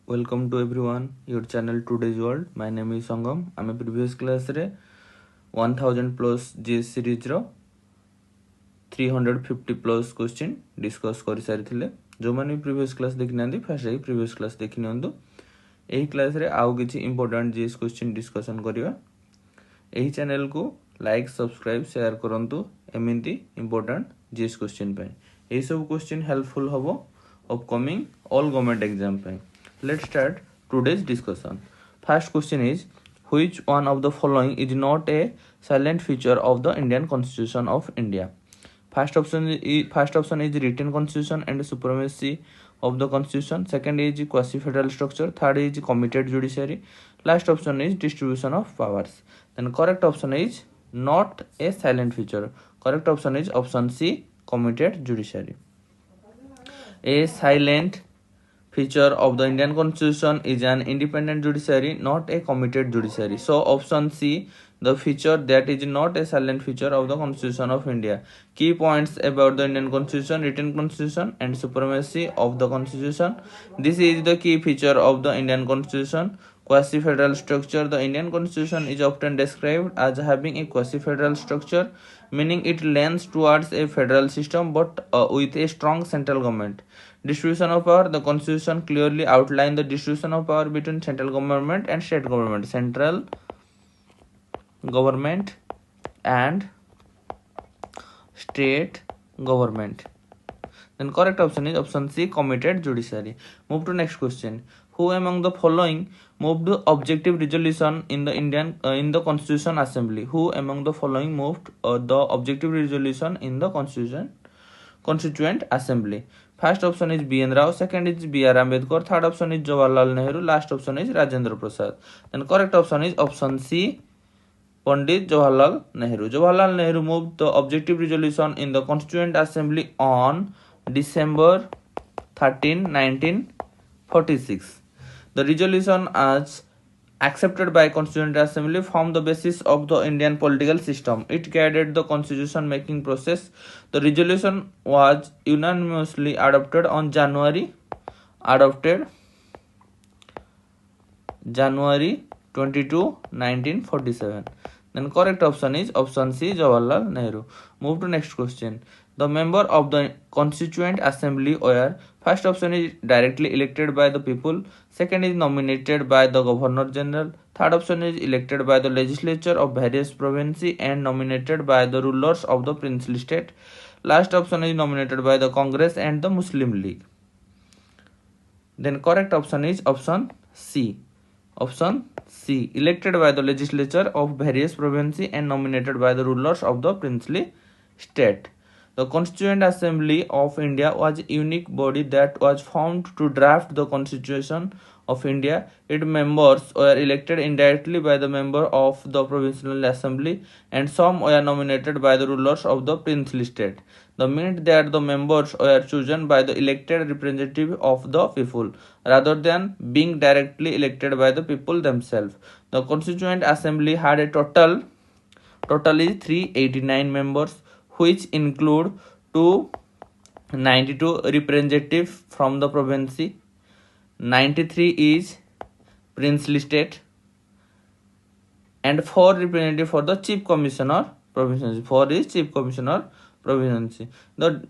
Welcome to everyone, your channel Today's World. My name is Sangam. I'm a previous class रे 1000 plus GS series रो 350 plus question discuss कर सारी थिले जो माने previous class देखि नांदी फास्ट रे previous class देखि नंदु एही क्लास रे आउ किछि इंपोर्टेंट GS क्वेश्चन डिस्कशन करिवा एही चैनल को लाइक सब्सक्राइब शेयर करंतु एमिति इंपोर्टेंट GS क्वेश्चन पे एही सब क्वेश्चन हेल्पफुल हबो अपकमिंग ऑल गवर्नमेंट एग्जाम पे Let's start today's discussion. First question is, which one of the following is not a silent feature of the Indian Constitution of India? First option is written constitution and supremacy of the constitution. Second is quasi-federal structure. Third is committed judiciary. Last option is distribution of powers. Then correct option is not a silent feature. Correct option is option C, committed judiciary. A silent feature of the Indian Constitution is an independent judiciary, not a committed judiciary. So option C, the feature that is not a silent feature of the Constitution of India. Key points about the Indian Constitution: written constitution and supremacy of the Constitution. This is the key feature of the Indian Constitution. Quasi-federal structure. The Indian Constitution is often described as having a quasi-federal structure, meaning it leans towards a federal system but with a strong central government. Distribution of power. The Constitution clearly outlines the distribution of power between central government and state government. Central government and state government. Then correct option is option C, committed judiciary. Move to next question. Who among the following moved objective resolution in the Constitution Assembly? Who among the following moved the objective resolution in the Constituent Assembly? First option is B.N. Rao, second is B.R. Ambedkar, third option is Jawaharlal Nehru, last option is Rajendra Prasad. Then correct option is option C, Pandit Jawaharlal Nehru. Jawaharlal Nehru moved the objective resolution in the Constituent Assembly on December 13, 1946. The resolution as accepted by Constituent Assembly formed the basis of the Indian political system. It guided the constitution making process. The resolution was unanimously adopted on January 22, 1947. Then correct option is option C, Jawaharlal Nehru. Move to next question. The member of the Constituent Assembly were: first option is directly elected by the people, second is nominated by the Governor General, third option is elected by the legislature of various provinces and nominated by the rulers of the princely state, last option is nominated by the Congress and the Muslim League. Then correct option is option C. Option C, elected by the legislature of various provinces and nominated by the rulers of the princely state. The Constituent Assembly of India was a unique body that was formed to draft the Constitution of India. Its members were elected indirectly by the members of the Provincial Assembly, and some were nominated by the rulers of the princely state. The meant that the members were chosen by the elected representative of the people, rather than being directly elected by the people themselves. The Constituent Assembly had a total is 389 members, which include 292 representatives from the province, 93 is princely state, and 4 representatives for the chief commissioner province. 4 is chief commissioner province. The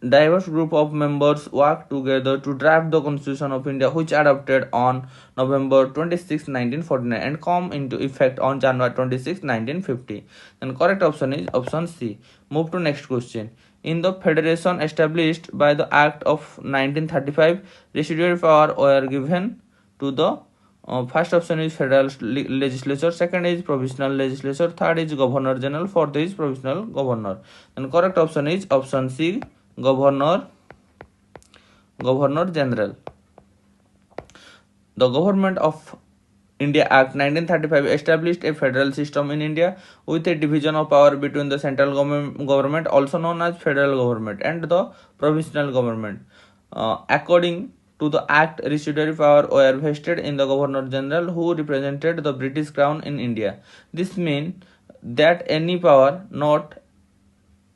diverse group of members worked together to draft the Constitution of India, which adopted on November 26, 1949 and come into effect on January 26, 1950. And correct option is option C. Move to next question. In the federation established by the Act of 1935, residual power were given to the first option is federal legislature, second is provisional legislature, third is governor general, fourth is provisional governor. And correct option is option C, Governor General. The Government of India Act 1935 established a federal system in India with a division of power between the central government, also known as federal government, and the provincial government. According to the Act, residuary power were vested in the Governor General, who represented the British Crown in India. This means that any power not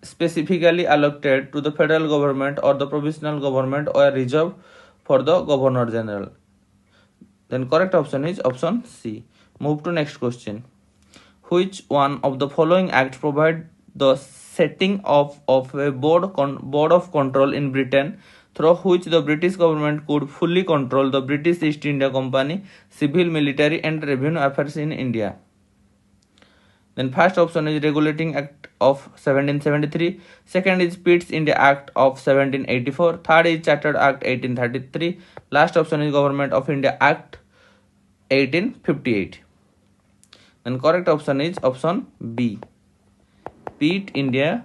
specifically allocated to the federal government or the provincial government were reserved for the Governor General. Then correct option is option C. Move to next question. Which one of the following acts provide the setting of a board of control in Britain through which the British government could fully control the British East India Company, civil, military and revenue affairs in India? Then first option is Regulating Act of 1773. Second is Pitt's India Act of 1784. Third is Chartered Act 1833. Last option is Government of India Act 1858. Then correct option is option B. Pitt India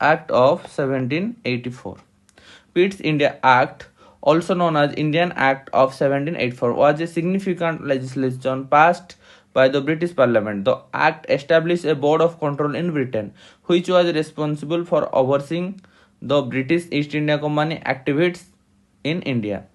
Act of 1784. Pitt's India Act, also known as Indian Act of 1784, was a significant legislation passed by the British Parliament. The Act established a board of control in Britain, which was responsible for overseeing the British East India Company activities in India.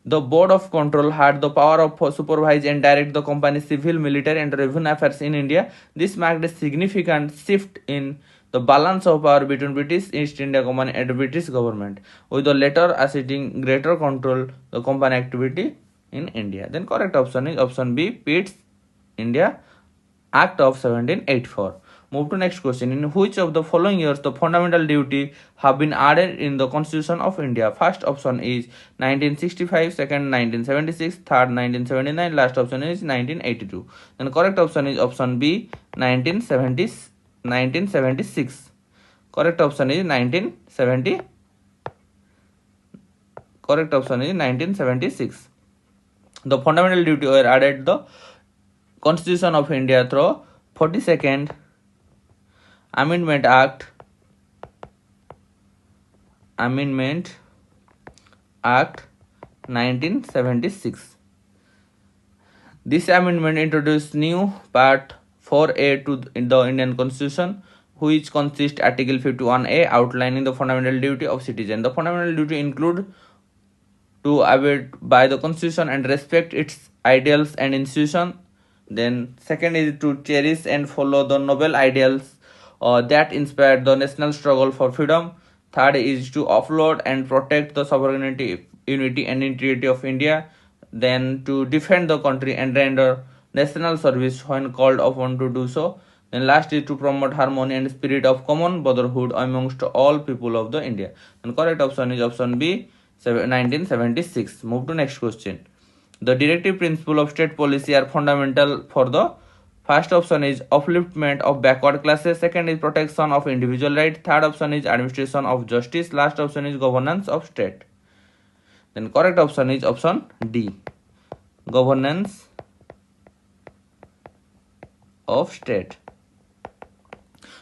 The board of control had the power of supervise and direct the company's civil, military and revenue affairs in India. This marked a significant shift in the balance of power between British East India Company and the British government, with the latter asserting greater control the company activity in India. Then correct option is option B, Pitt's India Act of 1784. Move to next question. In which of the following years the fundamental duty have been added in the Constitution of India? First option is 1965, second 1976, third 1979, last option is 1982. Then correct option is option B, 1976. Correct option is 1970. Correct option is 1976. The fundamental duty were added the Constitution of India through 42nd Amendment Act 1976. This amendment introduced new part 4A to the Indian Constitution, which consists Article 51A outlining the fundamental duty of citizen. The fundamental duty include to abide by the Constitution and respect its ideals and institutions. Then second is to cherish and follow the noble ideals that inspired the national struggle for freedom. Third is to uphold and protect the sovereignty, unity and integrity of India. Then to defend the country and render national service when called upon to do so. Then last is to promote harmony and spirit of common brotherhood amongst all people of the India. And correct option is option B, 1976. Move to next question. The directive principle of state policy are fundamental for the first option is upliftment of backward classes, second is protection of individual rights, third option is administration of justice, last option is governance of state. Then correct option is option D, governance of state.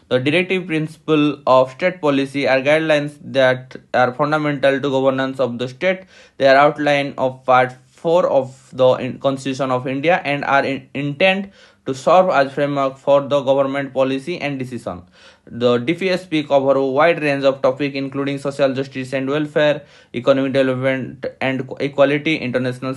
The directive principle of state policy are guidelines that are fundamental to governance of the state. They are outlined of part 4 of the Constitution of India and are intended to serve as framework for the government policy and decision. The DPSP cover a wide range of topics including social justice and welfare, economic development and equality, international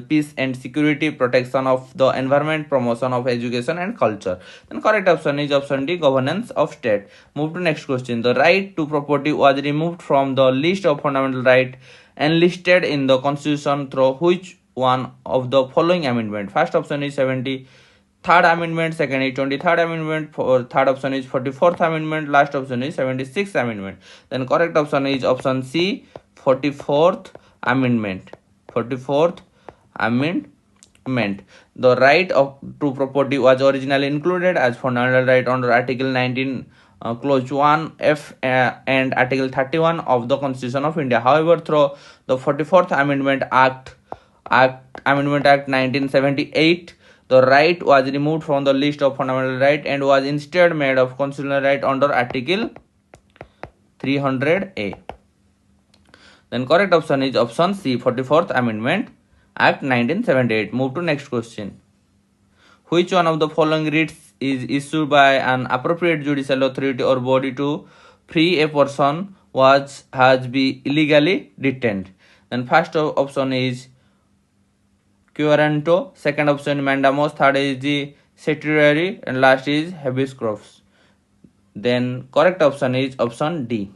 peace and security, protection of the environment, promotion of education and culture. Then correct option is option D, governance of state. Move to next question. The right to property was removed from the list of fundamental rights enlisted in the Constitution through which one of the following amendment? First option is 73rd Amendment, second is 23rd Amendment, third option is 44th Amendment, last option is 76th Amendment. Then correct option is option C, 44th Amendment. 44th Amendment. The right to property was originally included as fundamental right under Article 19 Clause 1 F and Article 31 of the Constitution of India. However, through the 44th Amendment Act 1978, the right was removed from the list of fundamental rights and was instead made of constitutional right under Article 300A. Then correct option is option C, 44th Amendment Act 1978. Move to next question. Which one of the following writs is issued by an appropriate judicial authority or body to free a person has been illegally detained? Then first option is Queranto, second option mandamus, third is the certiorari and last is habeas corpus. Then correct option is option D.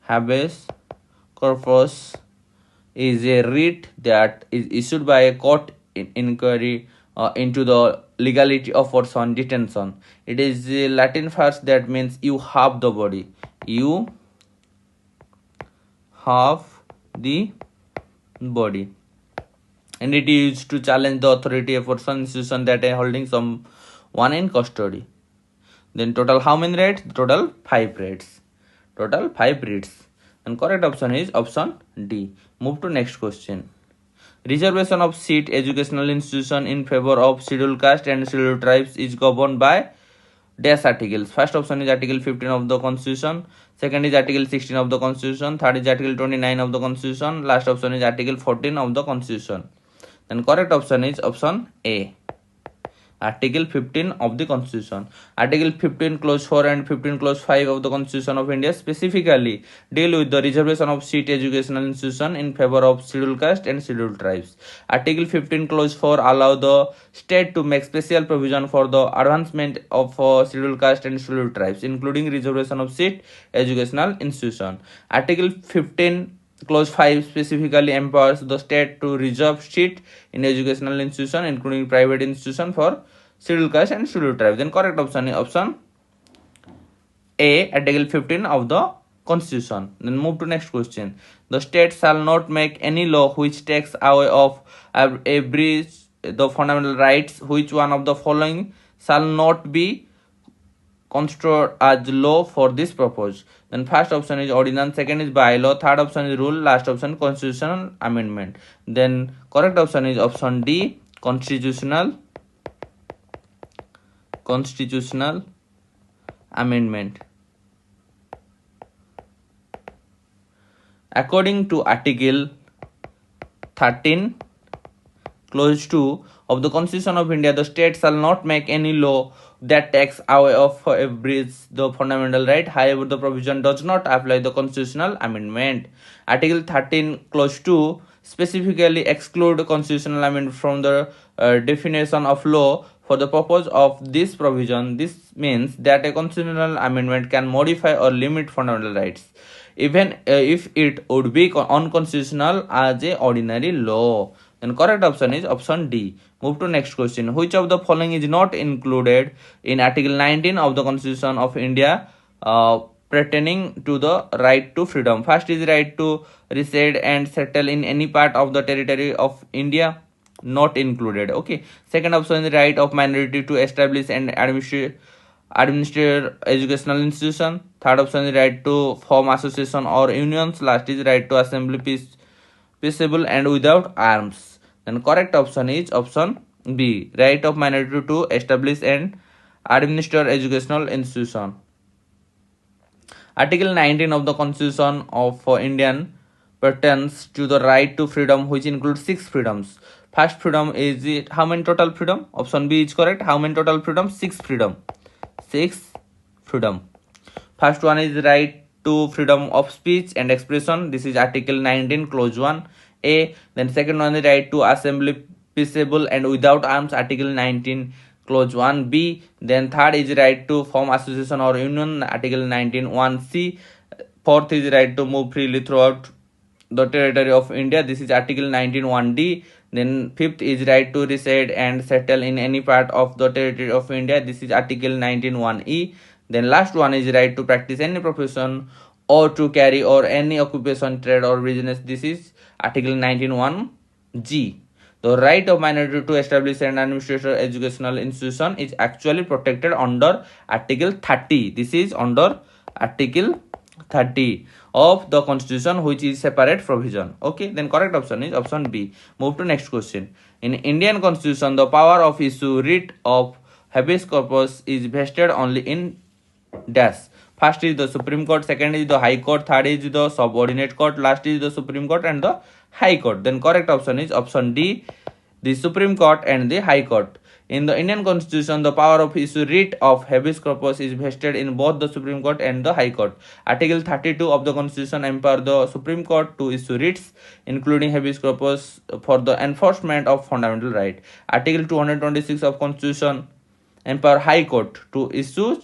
habeas corpus is a writ that is issued by a court in inquiry into the legality of person detention. It is a Latin phrase that means you have the body. You have the body. And it is used to challenge the authority of person institution that are holding someone in custody. Then total how many rates? Total 5 rates. Total 5 rates. And correct option is option D. Move to next question. Reservation of seat educational institution in favor of scheduled caste and scheduled tribes is governed by dash articles. First option is article 15 of the constitution. Second is article 16 of the constitution. Third is article 29 of the constitution. Last option is article 14 of the constitution. Then correct option is option A. Article 15 of the Constitution. Article 15 clause 4 and 15 clause 5 of the Constitution of India specifically deal with the reservation of seat educational institution in favor of scheduled caste and scheduled tribes. Article 15 clause 4 allow the state to make special provision for the advancement of scheduled caste and scheduled tribes, including reservation of seat educational institution. Article 15 Clause 5 specifically empowers the state to reserve seat in educational institution, including private institution, for scheduled caste and scheduled tribes. Then correct option is option A, Article 15 of the Constitution. Then move to next question. The state shall not make any law which takes away of every the fundamental rights. Which one of the following shall not be construed as law for this purpose? Then first option is ordinance, second is bylaw, third option is rule, last option constitutional amendment. Then correct option is option D, constitutional amendment. According to Article 13 Clause 2 of the Constitution of India, the state shall not make any law that takes away of every the fundamental right. However, the provision does not apply the constitutional amendment. Article 13 Clause 2 specifically exclude constitutional amendment from the definition of law for the purpose of this provision. This means that a constitutional amendment can modify or limit fundamental rights, even if it would be unconstitutional as a ordinary law. Then correct option is option D. Move to next question. Which of the following is not included in Article 19 of the Constitution of India pertaining to the right to freedom? First is right to reside and settle in any part of the territory of India, not included. Okay. Second option is right of minority to establish and administer educational institution. Third option is right to form association or unions. Last is right to assembly peaceable and without arms. Then correct option is option B, right of minority to establish and administer educational institution. Article 19 of the Constitution of India pertains to the right to freedom, which includes 6 freedoms. First freedom is how many total freedom? Option B is correct. How many total freedom? 6 freedom. 6 freedom. First one is right to freedom of speech and expression. This is Article 19 Clause 1 A. Then second one is right to assembly peaceable and without arms, Article 19 Clause 1 B. Then third is right to form association or union, Article 19 1 C. Fourth is right to move freely throughout the territory of India. This is Article 19 1 D. Then fifth is right to reside and settle in any part of the territory of India. This is Article 19 1 E. Then last one is right to practice any profession or to carry or any occupation, trade or business. This is Article 19 1 G. The right of minority to establish and administer educational institution is actually protected under Article 30. This is under Article 30 of the Constitution, which is separate provision. Okay, then correct option is option B. Move to next question. In Indian Constitution, the power of issue writ of habeas corpus is vested only in dash. First is the Supreme Court, second is the High Court, third is the subordinate court, last is the Supreme Court and the High Court. Then correct option is option D, the Supreme Court and the High Court. In the Indian Constitution, the power of issue writ of habeas corpus is vested in both the Supreme Court and the High Court. Article 32 of the Constitution empower the Supreme Court to issue writs, including habeas corpus, for the enforcement of fundamental right. Article 226 of Constitution empower High Court to issue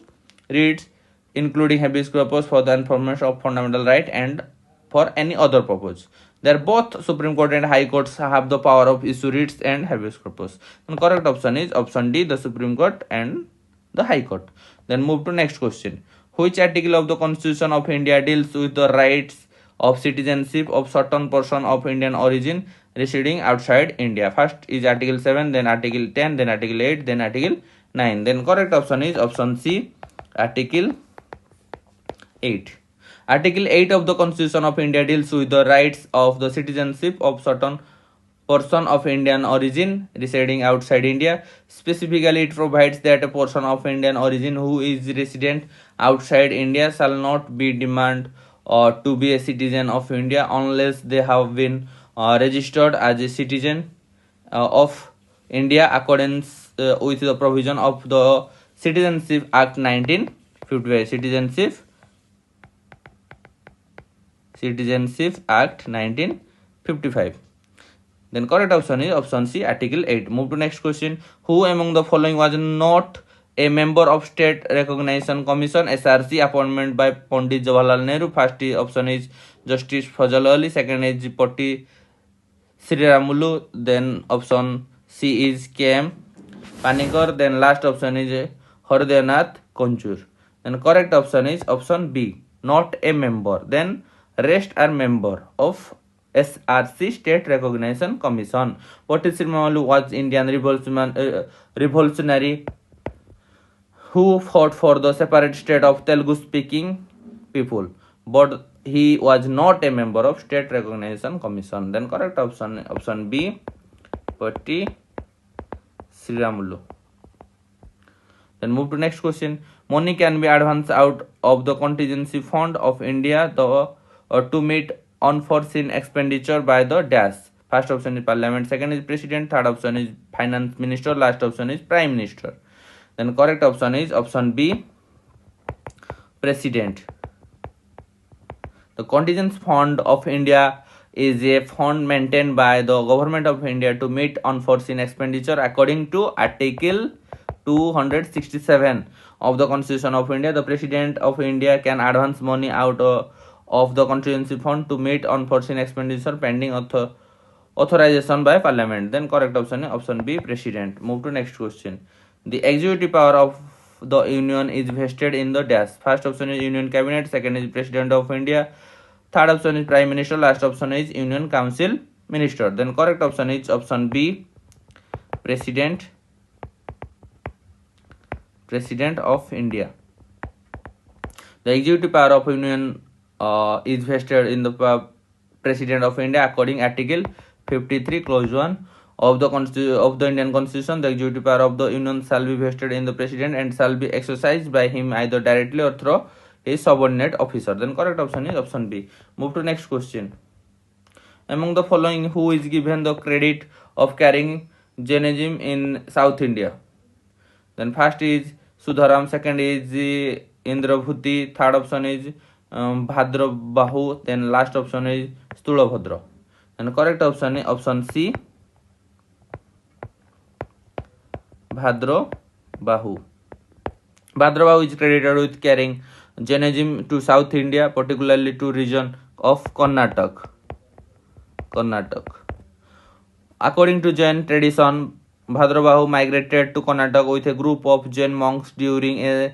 writs including habeas corpus for the enforcement of fundamental right and for any other purpose. They are both Supreme Court and High Courts have the power of issue writs and habeas corpus. And correct option is option D, the Supreme Court and the High Court. Then move to next question. Which article of the Constitution of India deals with the rights of citizenship of certain person of Indian origin residing outside India? First is Article 7, then Article 10, then Article 8, then Article 9. Then correct option is option C, Article 8. Article 8 of the Constitution of India deals with the rights of the citizenship of certain person of Indian origin residing outside India. Specifically, it provides that a person of Indian origin who is resident outside India shall not be deemed to be a citizen of India unless they have been registered as a citizen of India according with the provision of the Citizenship Act 1955. Citizenship Act 1955. Then correct option is option C, Article 8. Move to next question. Who among the following was not a member of State Recognition Commission SRC appointment by Pandit Jawaharlal Nehru? First option is Justice Fazal Ali. Second is Potti Sriramulu. Then option C is KM Panikar. Then last option is Hardayanath Konchur. Then correct option is option B, not a member. Then rest are member of SRC, State Recognition Commission. Potti Sriramulu was Indian revolutionary who fought for the separate state of Telugu speaking people, but he was not a member of State Recognition Commission. Then correct option B, Potti Sriramulu. Then move to next question. Money can be advanced out of the contingency fund of India to meet unforeseen expenditure by the dash. First option is Parliament, second is President, third option is Finance Minister, last option is Prime Minister. Then correct option is option B, President. The Contingent Fund of India is a fund maintained by the Government of India to meet unforeseen expenditure according to Article 267 of the Constitution of India. The President of India can advance money out of the contingency fund to meet unforeseen expenditure pending authorization by Parliament. Then correct option is option B, President. Move to next question. The executive power of the Union is vested in the dash. First option is Union Cabinet, second is President of India, third option is Prime Minister, last option is Union Council Minister. Then correct option is option B, President of India. The executive power of Union is vested in the President of India according Article 53 Clause 1 of the Indian Constitution. The executive power of the Union shall be vested in the President and shall be exercised by him either directly or through his subordinate officer. Then correct option is option B. Move to next question. Among the following, who is given the credit of carrying Jainism in South India? Then first is Sudharam, second is Indrabhuti, third option is Bhadrabahu, then last option is Stulabhadra. And correct option is option C, Bhadrabahu. Bhadrabahu is credited with carrying Jainism to South India, particularly to region of Karnataka. According to Jain tradition, Bhadrabahu migrated to Karnataka with a group of Jain monks during a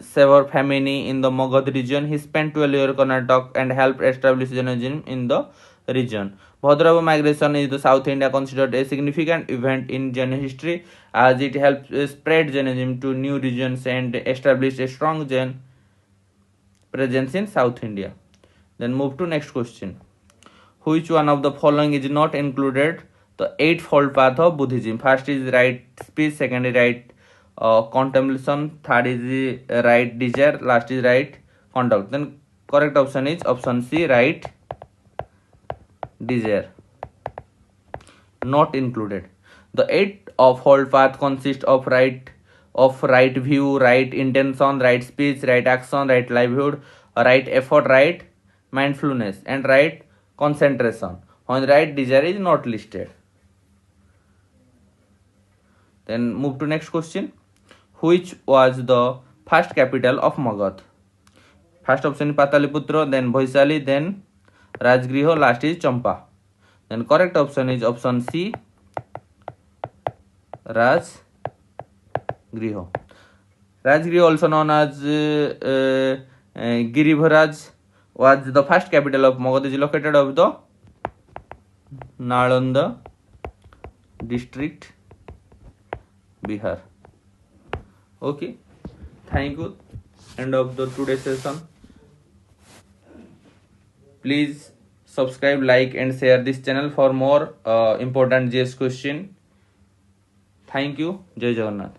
severe famine in the Magad region. He spent 12 years in Karnataka and helped establish Jainism in the region. Bhadrabahu migration is the South India considered a significant event in Jain history as it helped spread Jainism to new regions and establish a strong Jain presence in South India. Then move to next question. Which one of the following is not included the eightfold path of Buddhism? First is right speech, second is right contemplation, third is right desire, last is right conduct. Then correct option is option C, right desire. Not included. The eightfold path consists of right view, right intention, right speech, right action, right livelihood, right effort, right mindfulness, and right concentration. When right desire is not listed. Then move to next question. Which was the first capital of Magadh? First option is Pataliputra, then Vaishali, then Rajgriha, last is Champa. Then correct option is option C, Rajgriha. Rajgriha, also known as Giribharaj, was the first capital of Magadh, is located of the Nalanda district, Bihar. Okay, thank you. End of the today's session. Please subscribe, like and share this channel for more important GS question. Thank you. Jai Jagannath.